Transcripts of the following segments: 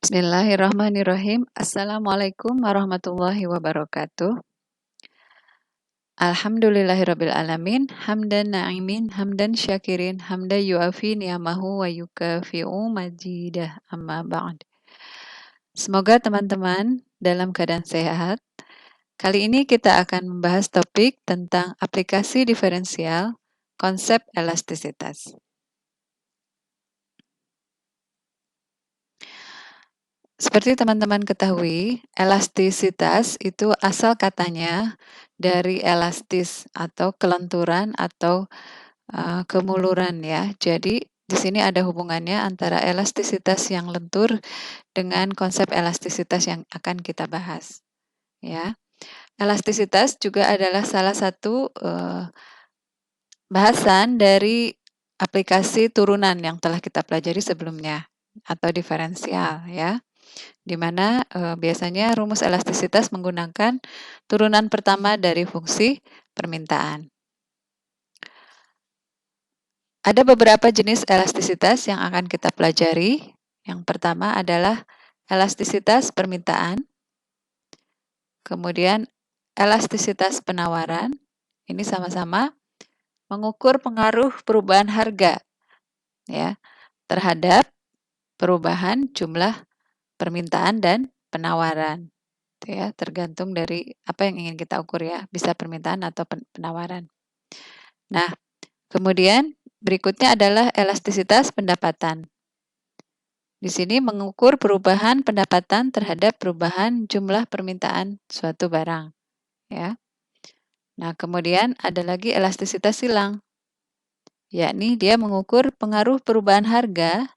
Bismillahirrahmanirrahim. Assalamualaikum warahmatullahi wabarakatuh. Alhamdulillahirabbil alamin, hamdan na'imin, hamdan syakirin, hamdan yuafi ni'amahu wa yukafi'u majidah, amma ba'd. Semoga teman-teman dalam keadaan sehat. Kali ini kita akan membahas topik tentang aplikasi diferensial, konsep elastisitas. Seperti teman-teman ketahui, elastisitas itu asal katanya dari elastis atau kelenturan atau kemuluran ya. Jadi di sini ada hubungannya antara elastisitas yang lentur dengan konsep elastisitas yang akan kita bahas ya. Elastisitas juga adalah salah satu bahasan dari aplikasi turunan yang telah kita pelajari sebelumnya atau diferensial ya. Di mana biasanya rumus elastisitas menggunakan turunan pertama dari fungsi permintaan. Ada beberapa jenis elastisitas yang akan kita pelajari. Yang pertama adalah elastisitas permintaan, kemudian elastisitas penawaran. Ini sama-sama mengukur pengaruh perubahan harga ya terhadap perubahan jumlah permintaan dan penawaran. Ya, tergantung dari apa yang ingin kita ukur ya, bisa permintaan atau penawaran. Nah, kemudian berikutnya adalah elastisitas pendapatan. Di sini mengukur perubahan pendapatan terhadap perubahan jumlah permintaan suatu barang, ya. Nah, kemudian ada lagi elastisitas silang, yakni dia mengukur pengaruh perubahan harga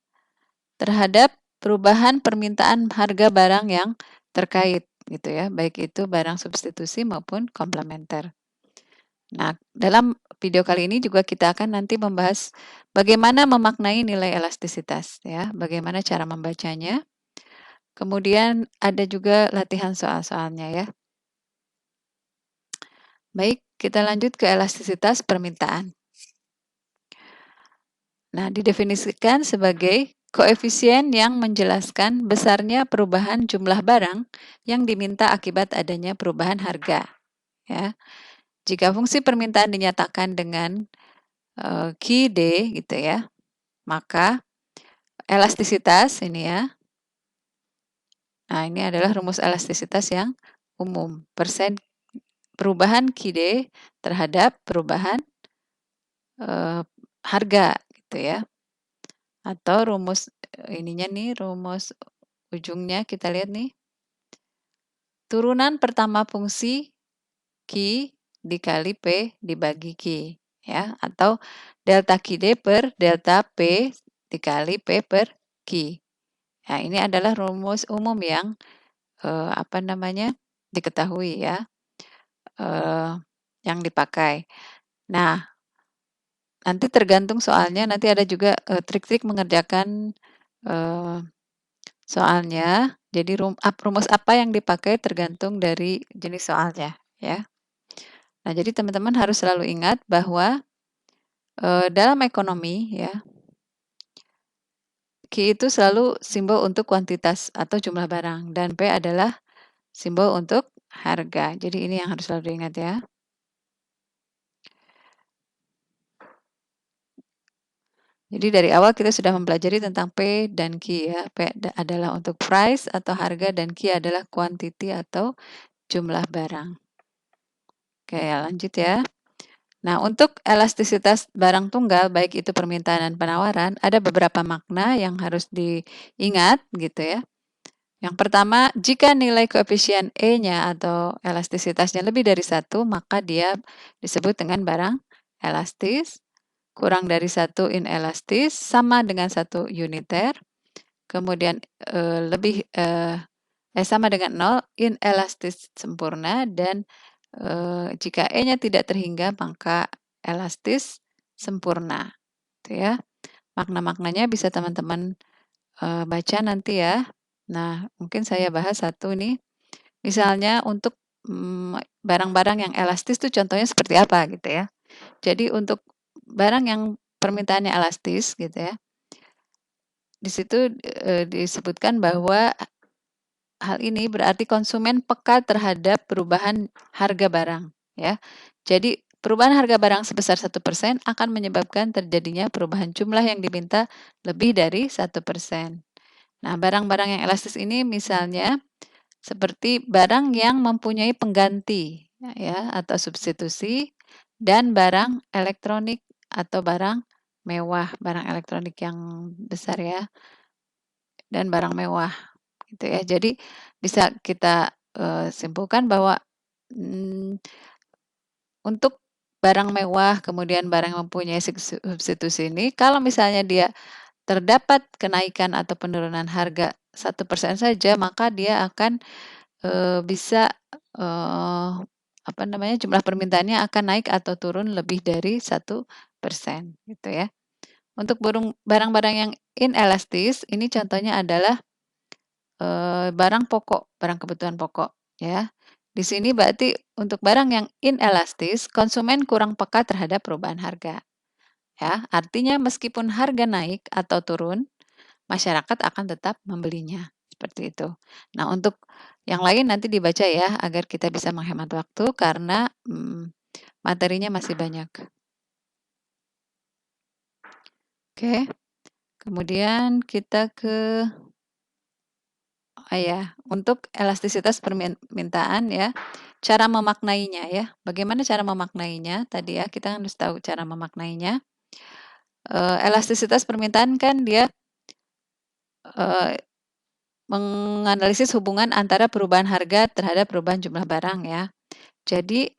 terhadap perubahan permintaan harga barang yang terkait gitu ya, baik itu barang substitusi maupun komplementer. Nah, dalam video kali ini juga kita akan nanti membahas bagaimana memaknai nilai elastisitas ya, bagaimana cara membacanya. Kemudian ada juga latihan soal-soalnya ya. Baik, kita lanjut ke elastisitas permintaan. Nah, didefinisikan sebagai koefisien yang menjelaskan besarnya perubahan jumlah barang yang diminta akibat adanya perubahan harga. Ya. Jika fungsi permintaan dinyatakan dengan Q D gitu ya, maka elastisitas ini ya. Nah, ini adalah rumus elastisitas yang umum. Persen perubahan Q D terhadap perubahan harga gitu ya. Atau rumus ininya nih, rumus ujungnya kita lihat nih. Turunan pertama fungsi Q dikali P dibagi Q ya, atau delta QD per delta P dikali P per Q. Nah, ini adalah rumus umum yang diketahui ya, yang dipakai. Nah, nanti tergantung soalnya, nanti ada juga trik-trik mengerjakan soalnya. Jadi rumus apa yang dipakai tergantung dari jenis soalnya ya. Nah, jadi teman-teman harus selalu ingat bahwa dalam ekonomi ya, Q itu selalu simbol untuk kuantitas atau jumlah barang dan P adalah simbol untuk harga. Jadi ini yang harus selalu diingat ya. Jadi dari awal kita sudah mempelajari tentang P dan Q ya. P adalah untuk price atau harga dan Q adalah quantity atau jumlah barang. Oke, lanjut ya. Nah, untuk elastisitas barang tunggal, baik itu permintaan dan penawaran, ada beberapa makna yang harus diingat gitu ya. Yang pertama, jika nilai koefisien E-nya atau elastisitasnya lebih dari 1, maka dia disebut dengan barang elastis. Kurang dari 1 inelastis, sama dengan 1 uniter. Kemudian sama dengan 0 inelastis sempurna, dan jika E-nya tidak terhingga maka elastis sempurna. Gitu ya. Makna-maknanya bisa teman-teman baca nanti ya. Nah, mungkin saya bahas satu nih. Misalnya untuk barang-barang yang elastis itu contohnya seperti apa gitu ya. Jadi untuk barang yang permintaannya elastis gitu ya, di situ disebutkan bahwa hal ini berarti konsumen peka terhadap perubahan harga barang, ya. Jadi perubahan harga barang sebesar 1% akan menyebabkan terjadinya perubahan jumlah yang diminta lebih dari 1%. Nah, barang-barang yang elastis ini misalnya seperti barang yang mempunyai pengganti, ya, atau substitusi, dan barang elektronik atau barang mewah, barang elektronik yang besar ya, dan barang mewah gitu ya. Jadi bisa kita simpulkan bahwa untuk barang mewah, kemudian barang yang mempunyai substitusi ini, kalau misalnya dia terdapat kenaikan atau penurunan harga 1% saja, maka dia akan bisa apa namanya, jumlah permintaannya akan naik atau turun lebih dari 1% gitu ya. Untuk barang-barang yang inelastis, ini contohnya adalah barang pokok, barang kebutuhan pokok ya. Di sini berarti untuk barang yang inelastis, konsumen kurang peka terhadap perubahan harga ya. Artinya meskipun harga naik atau turun, masyarakat akan tetap membelinya, seperti itu. Nah, untuk yang lain nanti dibaca ya, agar kita bisa menghemat waktu karena materinya masih banyak. Oke, kemudian kita ke untuk elastisitas permintaan ya, cara memaknainya ya. Bagaimana cara memaknainya? Tadi ya, kita harus tahu cara memaknainya. Elastisitas permintaan kan dia menganalisis hubungan antara perubahan harga terhadap perubahan jumlah barang ya. Jadi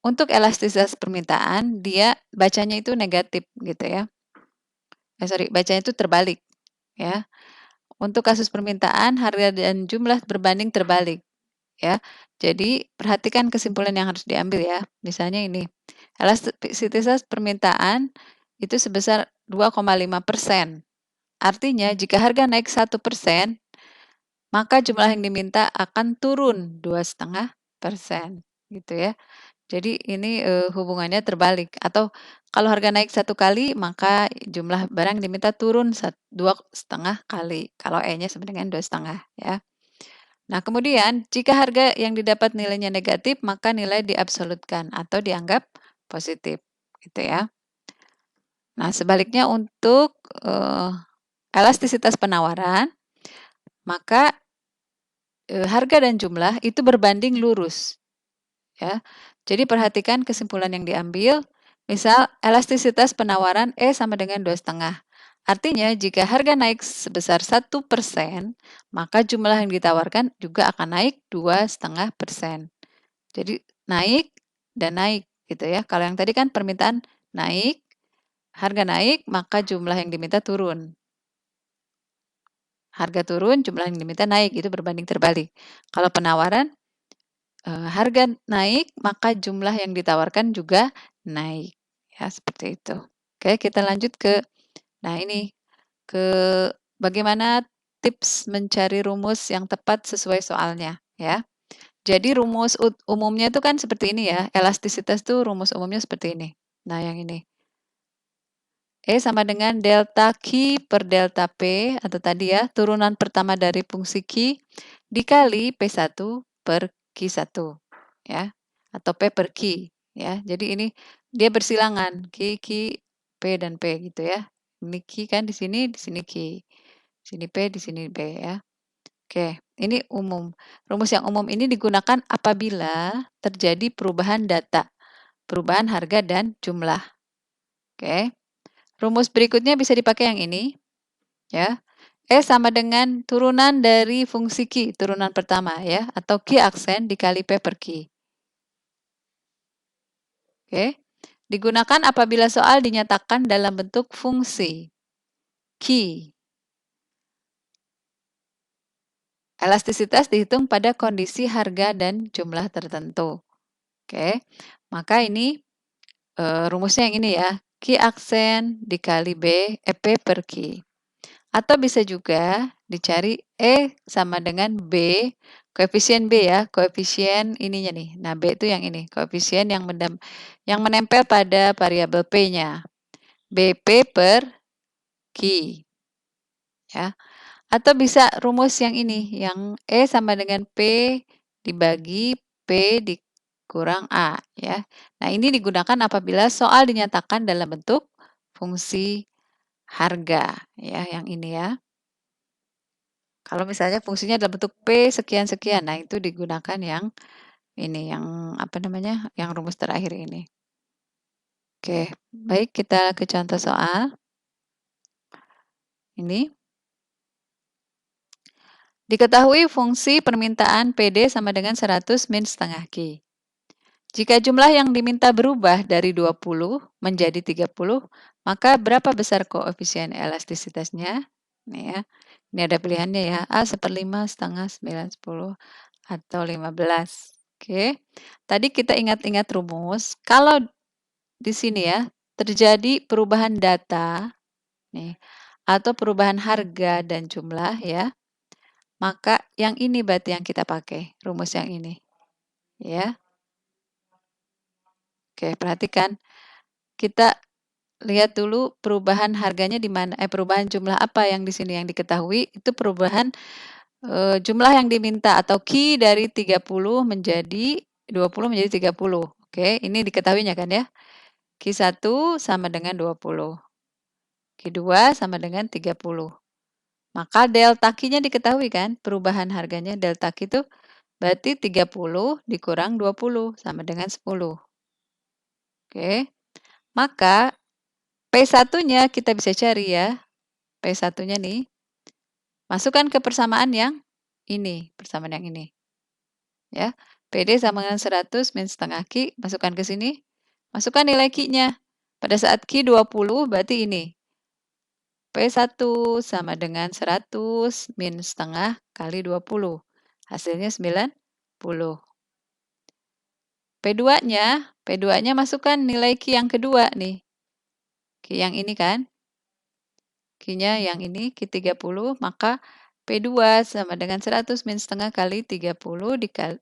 untuk elastisitas permintaan dia bacanya itu negatif gitu ya. Bacanya itu terbalik ya. Untuk kasus permintaan harga dan jumlah berbanding terbalik ya. Jadi perhatikan kesimpulan yang harus diambil ya. Misalnya ini, elastisitas permintaan itu sebesar 2,5%. Artinya jika harga naik 1%, maka jumlah yang diminta akan turun 2,5% gitu ya. Jadi ini hubungannya terbalik atau kalau harga naik 1 kali maka jumlah barang diminta turun 2,5 kali. Kalau E-nya sama dengan 2,5 ya. Nah, kemudian jika harga yang didapat nilainya negatif, maka nilai diabsolutkan atau dianggap positif, gitu ya. Nah, sebaliknya untuk elastisitas penawaran, maka harga dan jumlah itu berbanding lurus, ya. Jadi perhatikan kesimpulan yang diambil. Misal elastisitas penawaran E sama dengan 2,5. Artinya jika harga naik sebesar 1%, maka jumlah yang ditawarkan juga akan naik 2,5%. Jadi naik dan naik gitu ya. Kalau yang tadi kan permintaan naik, harga naik, maka jumlah yang diminta turun. Harga turun, jumlah yang diminta naik, itu berbanding terbalik. Kalau penawaran, harga naik, maka jumlah yang ditawarkan juga naik. Ya, seperti itu. Oke, kita lanjut ke, nah ini, ke bagaimana tips mencari rumus yang tepat sesuai soalnya, ya. Jadi rumus umumnya itu kan seperti ini ya, elastisitas tuh rumus umumnya seperti ini. Nah, yang ini. E sama dengan delta Q per delta P, atau tadi ya, turunan pertama dari fungsi Q dikali P1 per Q1, ya, atau P per Q, ya. Jadi ini dia bersilangan, Q, Q, P, dan P gitu ya. Ini Q kan di sini Q. Di sini P, di sini P ya. Oke, ini umum. Rumus yang umum ini digunakan apabila terjadi perubahan data, perubahan harga dan jumlah. Oke. Rumus berikutnya bisa dipakai yang ini, ya. E sama dengan turunan dari fungsi Q, turunan pertama ya, atau Q aksen dikali P per Q. Oke. Digunakan apabila soal dinyatakan dalam bentuk fungsi Q. Elastisitas dihitung pada kondisi harga dan jumlah tertentu. Oke. Maka ini rumusnya yang ini ya, Q aksen dikali P per Q. Atau bisa juga dicari E sama dengan B, koefisien B ya, koefisien ininya nih. Nah, B itu yang ini, koefisien yang menempel pada variabel P-nya. BP per Q. ya. Atau bisa rumus yang ini, yang E sama dengan P dibagi P dikurang A, ya. Nah, ini digunakan apabila soal dinyatakan dalam bentuk fungsi harga, ya, yang ini ya. Kalau misalnya fungsinya dalam bentuk P sekian-sekian, nah itu digunakan yang ini, yang apa namanya, yang rumus terakhir ini. Oke, baik kita ke contoh soal. Ini. Diketahui fungsi permintaan PD sama dengan 100 min setengah Q. Jika jumlah yang diminta berubah dari 20 menjadi 30, maka berapa besar koefisien elastisitasnya? Nih ya. Ini ada pilihannya ya, A 1/5, setengah, 9, 10, atau 15. Oke. Tadi kita ingat-ingat rumus. Kalau di sini ya, terjadi perubahan data nih atau perubahan harga dan jumlah ya, maka yang ini berarti yang kita pakai, rumus yang ini. Ya. Oke, perhatikan. Kita lihat dulu perubahan harganya di mana, perubahan jumlah apa yang di sini yang diketahui, itu perubahan jumlah yang diminta atau Q dari 30 menjadi 20 menjadi 30. Oke, ini diketahuinya kan ya. Q1 sama dengan 20. Q2 sama dengan 30. Maka delta Q-nya diketahui kan, perubahan harganya delta Q itu berarti 30 dikurang 20 sama dengan 10. Oke. Maka P1-nya kita bisa cari ya. P1-nya nih. Masukkan ke persamaan yang ini, persamaan yang ini. Ya. PD sama dengan 100 min setengah Q, masukkan ke sini. Masukkan nilai Q-nya. Pada saat Q 20 berarti ini. P1 sama dengan 100 min setengah kali 20. Hasilnya 90. P2-nya masukkan nilai Q yang kedua nih. Q yang ini kan. Q-nya yang ini, Q 30, maka P2 sama dengan 100 min setengah kali 30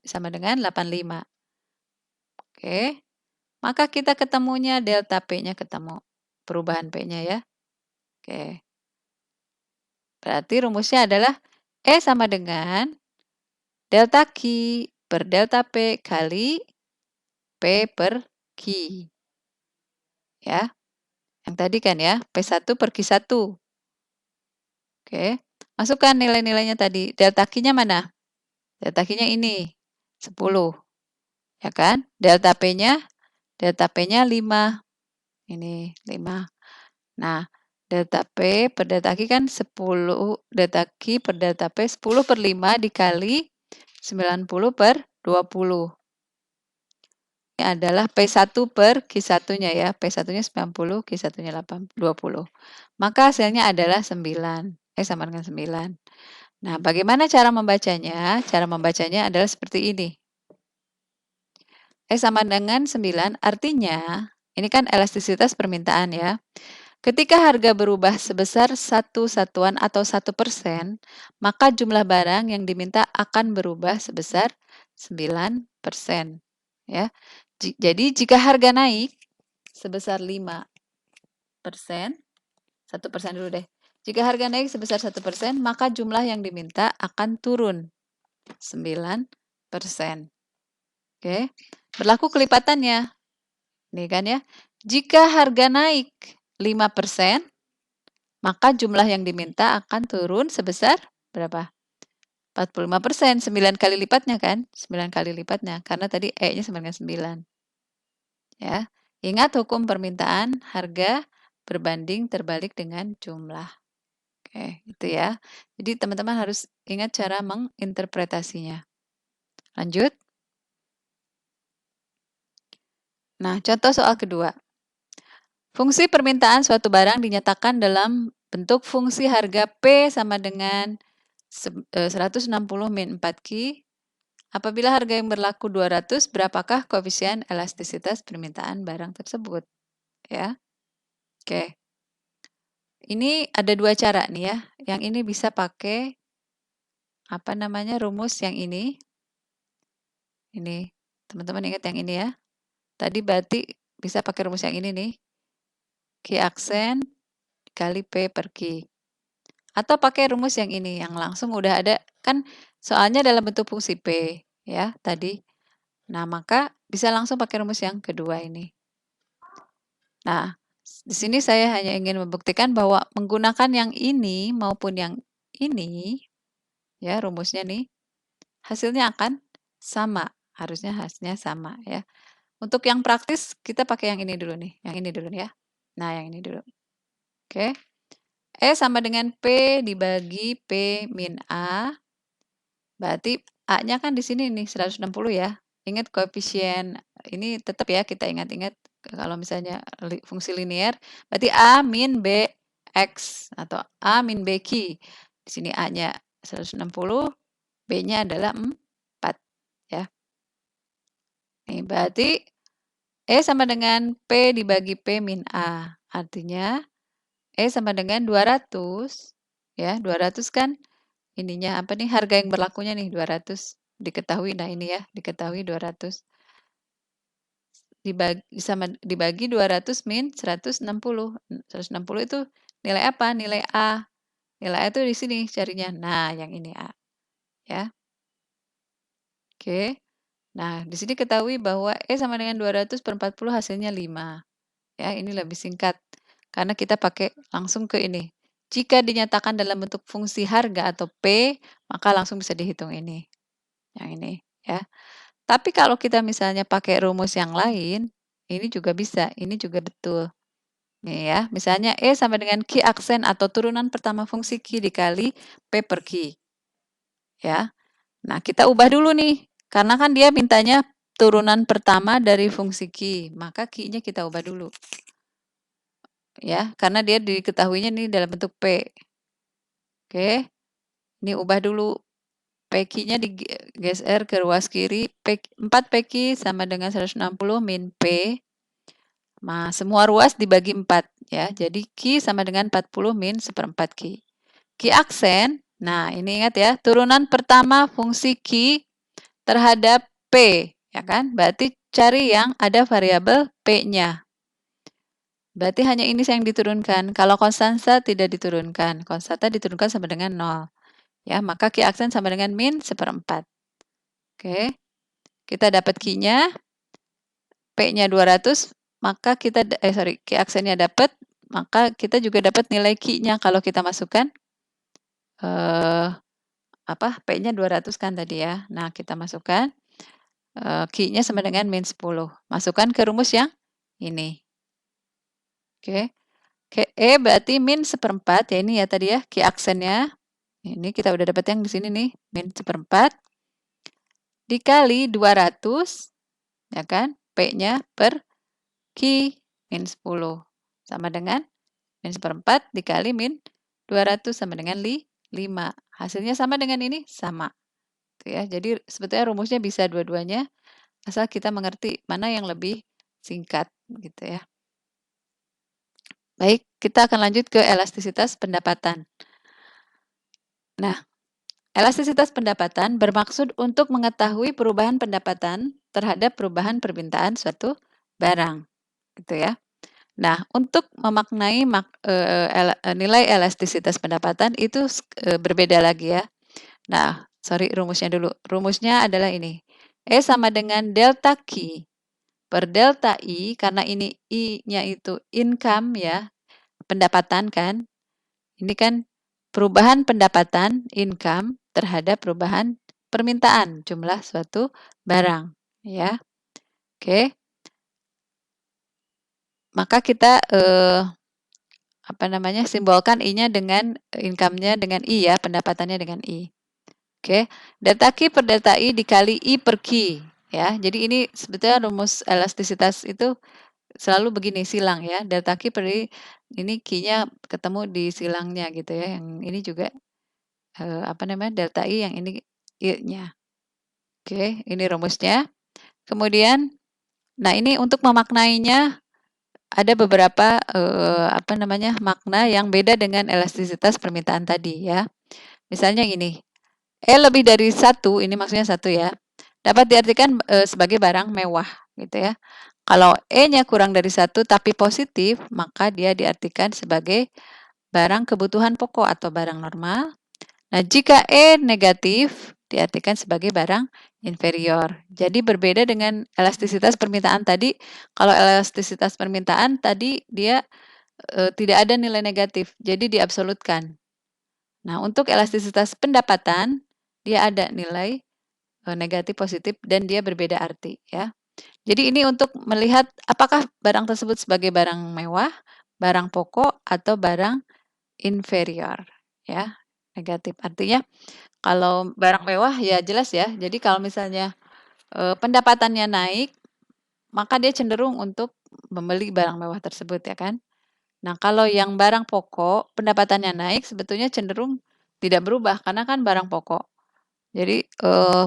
sama dengan 85. Oke, maka kita ketemunya delta P-nya ketemu. Perubahan P-nya ya. Oke. Berarti rumusnya adalah E sama dengan delta Q per delta P kali P per Q. Ya, yang tadi kan ya, P1 per Q1. Oke, masukkan nilai-nilainya tadi. Delta Q-nya mana? Delta Q-nya ini, 10. Ya kan? Delta P-nya 5. Ini 5. Nah, delta P per delta Q kan 10, delta Q per delta P 10 per 5 dikali 90 per 20. Ini adalah P1 per Q1-nya ya. P1-nya 90, Q1-nya 20. Maka hasilnya adalah 9. Sama dengan 9. Nah, bagaimana cara membacanya? Cara membacanya adalah seperti ini. Sama dengan 9 artinya, ini kan elastisitas permintaan ya. Ketika harga berubah sebesar 1 satuan atau 1%, maka jumlah barang yang diminta akan berubah sebesar 9%. Ya. Jadi jika harga naik sebesar 5%, 1% dulu deh. Jika harga naik sebesar 1%, maka jumlah yang diminta akan turun 9%. Oke. Berlaku kelipatannya. Nih kan ya. Jika harga naik 5%, maka jumlah yang diminta akan turun sebesar berapa? 45%, 9 kali lipatnya kan? 9 kali lipatnya, karena tadi E-nya sama dengan 9. Ya. Ingat hukum permintaan, harga berbanding terbalik dengan jumlah. Oke, itu ya. Jadi teman-teman harus ingat cara menginterpretasinya. Lanjut. Nah, contoh soal kedua. Fungsi permintaan suatu barang dinyatakan dalam bentuk fungsi harga P sama dengan 160 min 4Q. Apabila harga yang berlaku 200, berapakah koefisien elastisitas permintaan barang tersebut? Ya. Oke. Ini ada dua cara nih ya. Yang ini bisa pakai apa namanya rumus yang ini. Ini, teman-teman ingat yang ini ya. Tadi berarti bisa pakai rumus yang ini nih. Q aksen kali P per Q. Atau pakai rumus yang ini, yang langsung udah ada, kan soalnya dalam bentuk fungsi P, ya, tadi. Nah, maka bisa langsung pakai rumus yang kedua ini. Nah, di sini saya hanya ingin membuktikan bahwa menggunakan yang ini maupun yang ini, ya, rumusnya nih, hasilnya akan sama. Harusnya hasilnya sama, ya. Untuk yang praktis, kita pakai yang ini dulu nih. Yang ini dulu ya. Nah, yang ini dulu. Oke. E sama dengan P dibagi P min A. Berarti A-nya kan di sini nih 160 ya. Ingat koefisien ini tetap ya, kita ingat-ingat kalau misalnya fungsi linear, berarti A min B X atau A min B Q. Di sini A-nya 160, B-nya adalah 4 ya. Nih, berarti E sama dengan P dibagi P min A. Artinya E sama dengan 200. Ya, 200 kan ininya apa nih, harga yang berlakunya nih 200. Diketahui, nah ini ya, diketahui 200. Dibagi 200 min 160. 160 itu nilai apa? Nilai A. Nilai A itu di sini carinya. Nah, yang ini A. Ya. Oke. Nah, di sini ketahui bahwa E sama dengan 200 per 40 hasilnya 5. Ya, ini lebih singkat. Karena kita pakai langsung ke ini. Jika dinyatakan dalam bentuk fungsi harga atau P, maka langsung bisa dihitung ini. Yang ini, ya. Tapi kalau kita misalnya pakai rumus yang lain, ini juga bisa, ini juga betul. Nih ya, misalnya E sama dengan Q aksen atau turunan pertama fungsi Q dikali P per Q. Ya. Nah, kita ubah dulu nih. Karena kan dia mintanya turunan pertama dari fungsi Q, maka Q-nya kita ubah dulu. Ya, karena dia diketahuinya nih dalam bentuk P. Oke. Ini ubah dulu. PQ-nya digeser ke ruas kiri. 4 PQ sama dengan 160 min P. Nah, semua ruas dibagi 4 ya. Jadi Q sama dengan 40 min 1/4 Q. Q aksen, nah ini ingat ya, turunan pertama fungsi Q terhadap P, ya kan? Berarti cari yang ada variabel P-nya. Berarti hanya ini yang diturunkan. Kalau konstanta tidak diturunkan. Konstanta diturunkan sama dengan 0. Ya, maka Q aksen sama dengan min 1/4. Oke. Kita dapat Q-nya, P-nya 200, maka kita Q aksennya dapat, maka kita juga dapat nilai Q-nya kalau kita masukkan P-nya 200 kan tadi ya. Nah, kita masukkan Q-nya sama dengan min 10. Masukkan ke rumus yang ini. Oke. E berarti min 1/4 ya, ini ya tadi ya, Q aksennya. Ini kita udah dapat yang di sini nih, min 1/4 dikali 200, ya kan? P-nya per Q min 10 sama dengan min 1/4 dikali min 200 sama dengan 5. Hasilnya sama dengan ini? Sama. Ya, jadi sebetulnya rumusnya bisa dua-duanya, asal kita mengerti mana yang lebih singkat gitu ya. Baik, kita akan lanjut ke elastisitas pendapatan. Nah, elastisitas pendapatan bermaksud untuk mengetahui perubahan pendapatan terhadap perubahan permintaan suatu barang, gitu ya. Nah, untuk memaknai nilai elastisitas pendapatan itu berbeda lagi ya. Nah, rumusnya dulu. Rumusnya adalah ini. E sama dengan delta Q per delta I, karena ini I-nya itu income ya, pendapatan kan. Ini kan perubahan pendapatan, income, terhadap perubahan permintaan, jumlah suatu barang. Ya, oke. Maka kita simbolkan I-nya dengan income-nya dengan I ya, pendapatannya dengan I. Oke, delta Q per delta I dikali I per Q ya. Jadi ini sebetulnya rumus elastisitas itu selalu begini, silang ya. Delta Q per I, ini Q-nya ketemu di silangnya gitu ya. Yang ini juga delta I, yang ini I-nya. Oke, ini rumusnya. Kemudian, nah ini untuk memaknainya ada beberapa makna yang beda dengan elastisitas permintaan tadi ya. Misalnya ini, E lebih dari 1, ini maksudnya 1 ya, dapat diartikan sebagai barang mewah gitu ya. Kalau E-nya kurang dari 1 tapi positif, maka dia diartikan sebagai barang kebutuhan pokok atau barang normal. Nah, jika E negatif, diartikan sebagai barang inferior. Jadi berbeda dengan elastisitas permintaan tadi. Kalau elastisitas permintaan tadi dia tidak ada nilai negatif, jadi diabsolutkan. Nah, untuk elastisitas pendapatan, dia ada nilai negatif, positif, dan dia berbeda arti, ya. Jadi ini untuk melihat apakah barang tersebut sebagai barang mewah, barang pokok, atau barang inferior, ya. Negatif artinya kalau barang mewah ya jelas ya. Jadi kalau misalnya pendapatannya naik, maka dia cenderung untuk membeli barang mewah tersebut, ya kan. Nah, kalau yang barang pokok pendapatannya naik sebetulnya cenderung tidak berubah karena kan barang pokok. Jadi,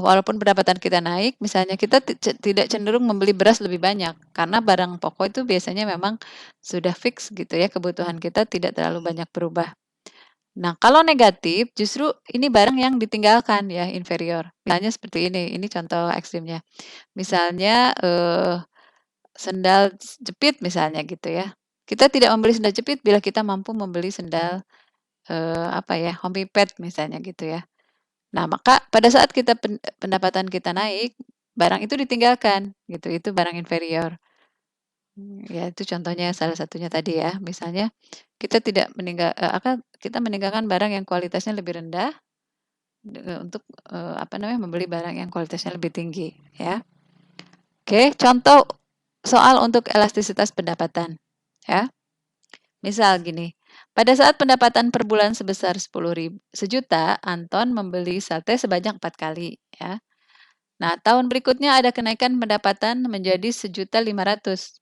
walaupun pendapatan kita naik, misalnya kita tidak cenderung membeli beras lebih banyak karena barang pokok itu biasanya memang sudah fix gitu ya, kebutuhan kita tidak terlalu banyak berubah. Nah, kalau negatif justru ini barang yang ditinggalkan ya, inferior. Misalnya seperti ini contoh ekstrimnya. Misalnya, sendal jepit misalnya gitu ya. Kita tidak membeli sendal jepit bila kita mampu membeli sendal, apa ya, homey pad misalnya gitu ya. Nah, maka pada saat kita pendapatan kita naik, barang itu ditinggalkan gitu, itu barang inferior. Ya itu contohnya salah satunya tadi ya, misalnya kita tidak kita meninggalkan barang yang kualitasnya lebih rendah, untuk, apa namanya, membeli barang yang kualitasnya lebih tinggi, ya. Oke, contoh soal untuk elastisitas pendapatan, ya. Misal gini, pada saat pendapatan per bulan sebesar 10.000 sejuta, Anton membeli sate sebanyak 4 kali, ya. Nah, tahun berikutnya ada kenaikan pendapatan menjadi 1.500.000.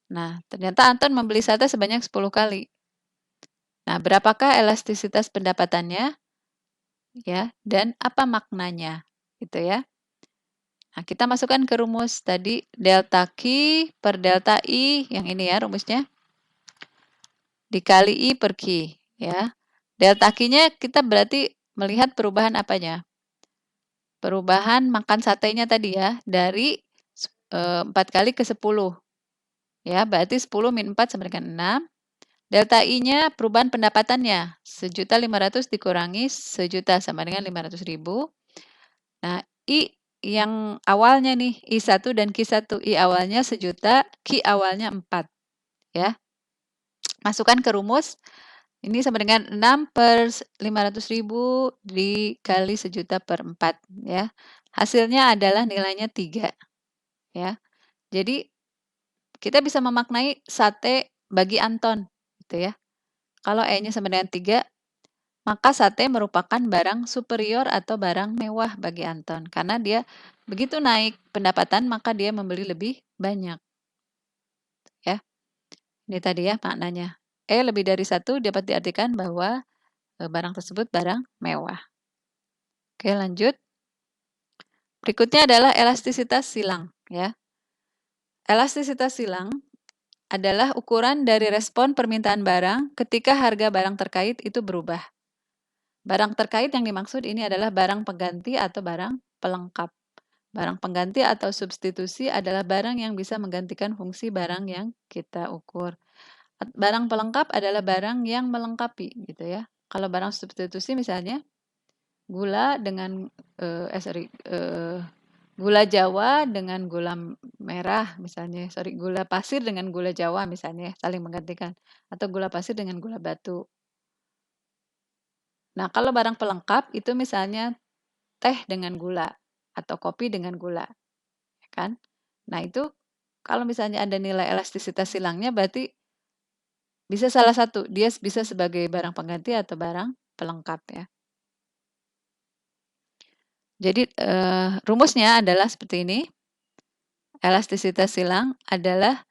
Nah, ternyata Anton membeli sate sebanyak 10 kali. Nah, berapakah elastisitas pendapatannya? Ya, dan apa maknanya? Gitu ya. Nah, kita masukkan ke rumus tadi delta Q per delta I, yang ini ya rumusnya, dikali I per Q, ya. Delta Q-nya kita berarti melihat perubahan apanya? Perubahan makan satenya tadi ya, dari 4 kali ke 10. Ya, berarti 10 min 4 sama dengan 6. Delta I-nya perubahan pendapatannya, 1.500.000 dikurangi 1.000.000 sama dengan 500.000. Nah, I yang awalnya nih, I1 dan Q1. I awalnya 1.000.000, Q awalnya 4. Ya. Masukkan ke rumus, ini sama dengan 6 per 500.000 dikali 1.000.000 per 4. Ya. Hasilnya adalah nilainya 3. Ya. Jadi, kita bisa memaknai sate bagi Anton, gitu ya. Kalau E-nya sama dengan 3, maka sate merupakan barang superior atau barang mewah bagi Anton. Karena dia begitu naik pendapatan, maka dia membeli lebih banyak. Ya, ini tadi ya maknanya. E lebih dari 1 dapat diartikan bahwa barang tersebut barang mewah. Oke, lanjut. Berikutnya adalah elastisitas silang. Ya. Elastisitas silang adalah ukuran dari respon permintaan barang ketika harga barang terkait itu berubah. Barang terkait yang dimaksud ini adalah barang pengganti atau barang pelengkap. Barang pengganti atau substitusi adalah barang yang bisa menggantikan fungsi barang yang kita ukur. Barang pelengkap adalah barang yang melengkapi, gitu ya. Kalau barang substitusi misalnya gula dengan gula Jawa dengan gula merah misalnya, gula pasir dengan gula Jawa misalnya, saling menggantikan, atau gula pasir dengan gula batu. Nah, kalau barang pelengkap itu misalnya teh dengan gula atau kopi dengan gula, ya kan? Nah, itu kalau misalnya ada nilai elastisitas silangnya berarti bisa salah satu, dia bisa sebagai barang pengganti atau barang pelengkap ya. Jadi rumusnya adalah seperti ini. Elastisitas silang adalah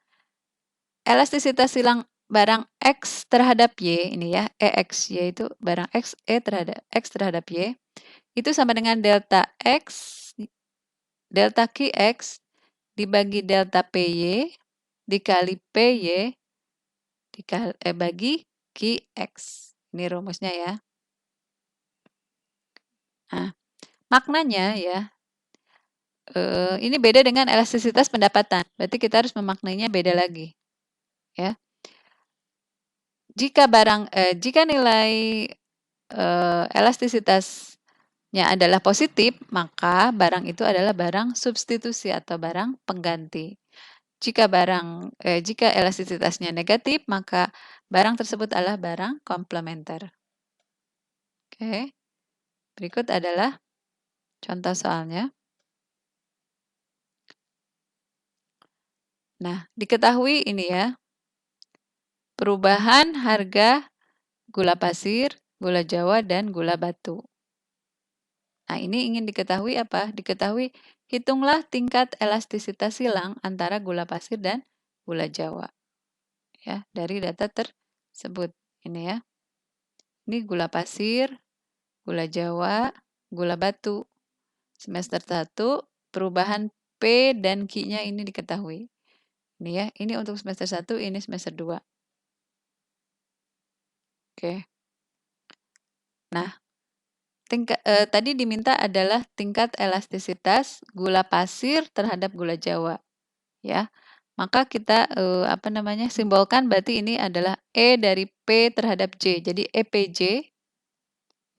elastisitas silang barang X terhadap Y, ini ya, EXY itu barang X, X terhadap Y, itu sama dengan delta X, delta QX dibagi delta PY dikali PY bagi QX. Ini rumusnya ya. Nah, maknanya ya, ini beda dengan elastisitas pendapatan. Berarti kita harus memaknainya beda lagi. Ya. jika nilai elastisitasnya adalah positif, maka barang itu adalah barang substitusi atau barang pengganti. Jika elastisitasnya negatif, maka barang tersebut adalah barang komplementer. Oke. Berikut adalah contoh soalnya. Nah, diketahui ini ya, perubahan harga gula pasir, gula Jawa, dan gula batu. Nah, ini ingin diketahui apa? Diketahui hitunglah tingkat elastisitas silang antara gula pasir dan gula Jawa. Ya, dari data tersebut. Ini ya. Ini gula pasir, gula Jawa, gula batu. Semester 1, perubahan P dan Q-nya ini diketahui. Ini ya, ini untuk semester 1, ini semester 2. Oke. Nah, tadi diminta adalah tingkat elastisitas gula pasir terhadap gula Jawa, ya. Maka kita simbolkan berarti ini adalah E dari P terhadap J. Jadi EPJ,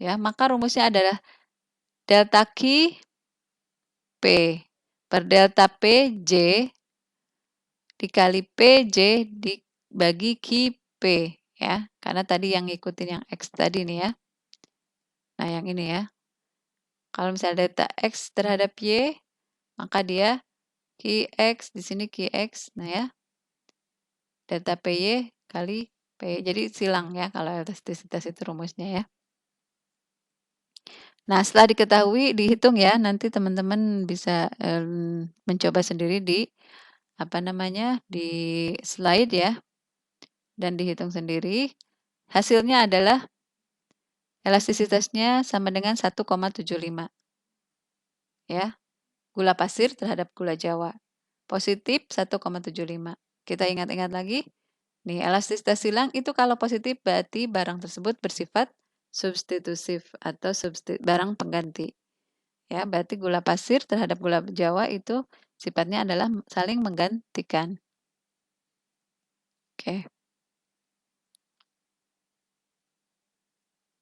ya. Maka rumusnya adalah delta Q P per delta P J dikali PJ dibagi Q P, ya. Karena tadi yang ngikutin yang X tadi nih ya. Nah, yang ini ya. Kalau misalnya delta X terhadap Y, maka dia QX, di sini QX, nah ya, delta PY kali P. Jadi silang ya kalau elastisitas itu rumusnya ya. Nah, setelah diketahui, dihitung ya, nanti teman-teman bisa mencoba sendiri di slide ya, dan dihitung sendiri. Hasilnya adalah elastisitasnya sama dengan 1,75 ya, gula pasir terhadap gula Jawa. Positif 1,75. Kita ingat-ingat lagi, nih elastisitas silang itu kalau positif berarti barang tersebut bersifat substitutif atau barang pengganti. Ya, berarti gula pasir terhadap gula Jawa itu sifatnya adalah saling menggantikan. Oke.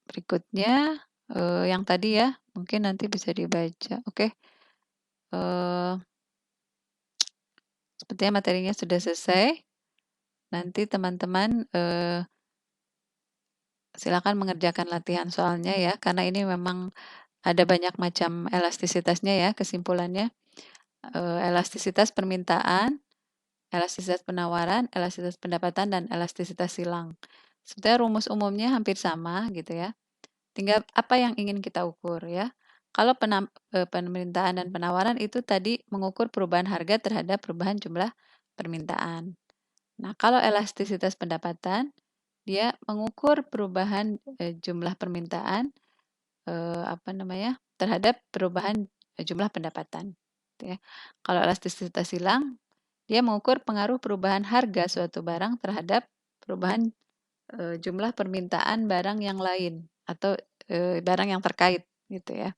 Berikutnya yang tadi ya, mungkin nanti bisa dibaca. Oke. Sepertinya materinya sudah selesai. Nanti teman-teman silakan mengerjakan latihan soalnya ya, karena ini memang ada banyak macam elastisitasnya ya, kesimpulannya. Elastisitas permintaan, elastisitas penawaran, elastisitas pendapatan, dan elastisitas silang. Sebetulnya rumus umumnya hampir sama gitu ya. Tinggal apa yang ingin kita ukur ya. Kalau permintaan dan penawaran itu tadi mengukur perubahan harga terhadap perubahan jumlah permintaan. Nah, kalau elastisitas pendapatan, dia mengukur perubahan jumlah permintaan terhadap perubahan jumlah pendapatan. Gitu ya. Kalau elastisitas silang, dia mengukur pengaruh perubahan harga suatu barang terhadap perubahan jumlah permintaan barang yang lain atau barang yang terkait gitu ya.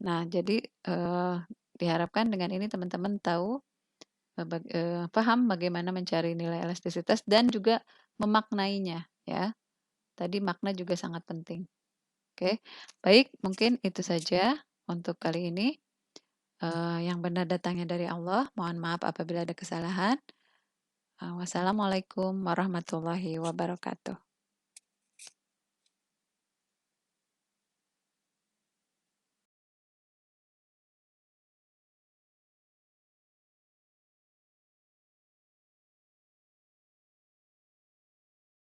Nah, jadi diharapkan dengan ini teman-teman tahu paham bagaimana mencari nilai elastisitas dan juga memaknainya ya. Tadi makna juga sangat penting. Oke, baik, mungkin itu saja untuk kali ini. Yang benar datangnya dari Allah. Mohon maaf apabila ada kesalahan. Wassalamualaikum warahmatullahi wabarakatuh.